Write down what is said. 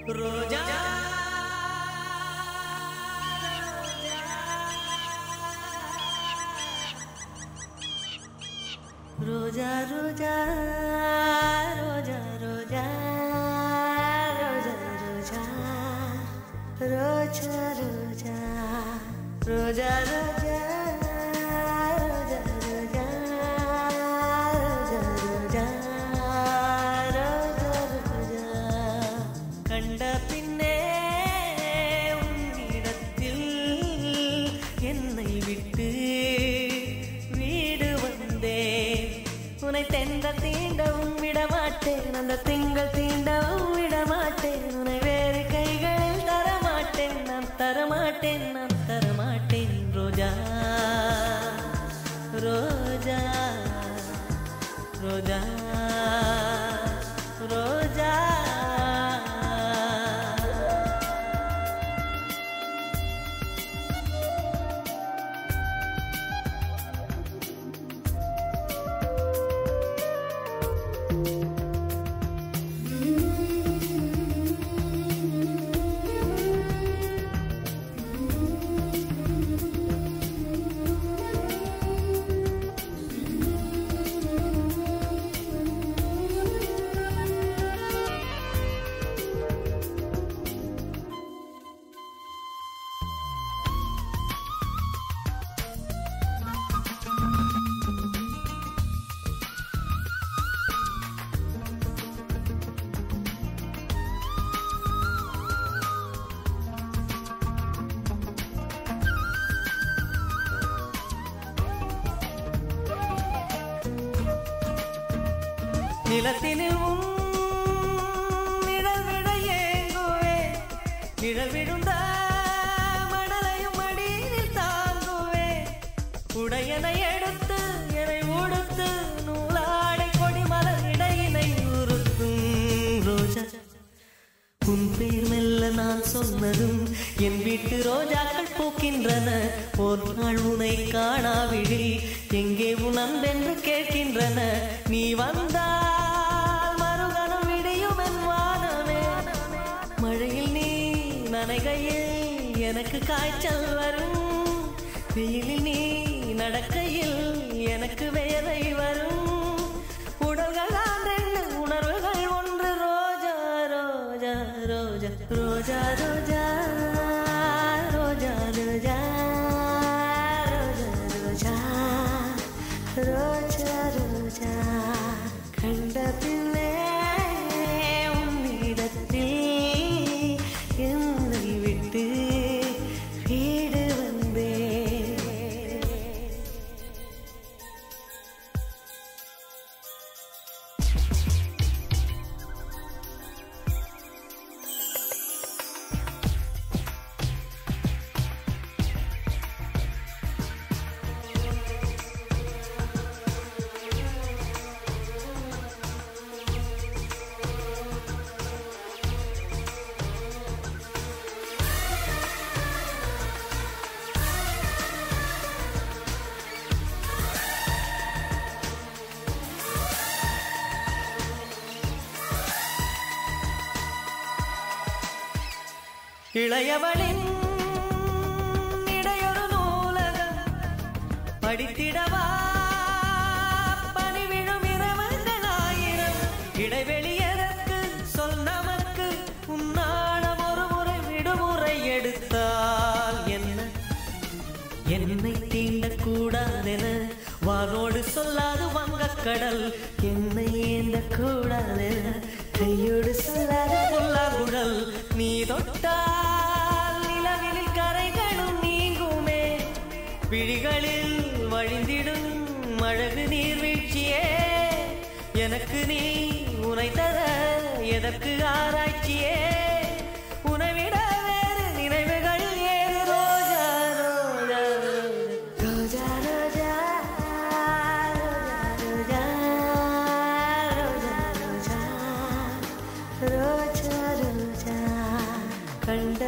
ரோஜா ரோஜா ரோஜா ரோஜா ரோஜா ரோஜா ரோஜா ரோஜா ரோஜா ரோஜா ரோஜா தென்றல் தீண்டவும் விடமாட்டேன் அந்த திங்கள் தீண்டவும் விடமாட்டேன் உன்னை வேறு கைகளில் தரமாட்டேன் நான் தரமாட்டேன் நான் தரமாட்டேன் ரோஜா ரோஜா ரோஜா ரோஜா நிலத்தினில் நிழல் விட ஏங்குவே நிழல் விழுந்த மணலையும் அடியில் தாங்குவே உடையனை எடுத்து என்னை உடுத்து நூலாடை கொடி மலர் இடையினை உறுத்தும் ரோஜா உன் பேர் மெல்ல நான் சொன்னதும் என் வீட்டு ரோஜாக்கள் பூக்கின்றன ஒரு நாள் உனை காணாவிடில் எங்கே உன் அன்பென்று கேட்கின்றன நீ வந்தால் மறுகணம் விடியும் என் வானமே மழையில் நீ நனைகையில் எனக்கு காய்ச்சல் வரும் வெயிலில் நீ நடக்கையில் எனக்கு வேலை வரும் உடல்கள் தான் ரெண்டு உணர்வுகள் ஒன்று ரோஜா ரோஜா ரோஜா ரோஜா ரோஜா ரோஜா ரோஜா ரோஜா ரோஜா கண்ட பின்னே உன்னிடத்தில் என்னை விட்டு வீடு வந்தேன் இளையவளின் இடையொரு நூலகம் படித்திடவா பணிவிழும் இரவுகள் ஆயிரம் இடைவெளி எதற்கு சொல் நமக்கு உன்னாடம் ஒரு முறை விடுமுறை எடுத்தால் என்ன என்னை தீண்டக்கூடாதென வானோடு சொல்லாது வங்கக்கடல் என்னை ஏந்தக்கூடாதென கையோடு சொல்லாத புல்லாங்குழல் நீ தொட்டால் நிலவில் கரைகளும் நீங்குமே விழிகளில் வழிந்திடும் அழகு நீர்வீழ்ச்சியே எனக்கு நீ உனை தர எதற்கு ஆராய்ச்சியே உனவிட வேறு நினைவுகள் ஏது ரோஜா ரோஜா ரோஜா ரோஜா ரோஜா ரோஜா ரோஜா ரோஜா கண்ட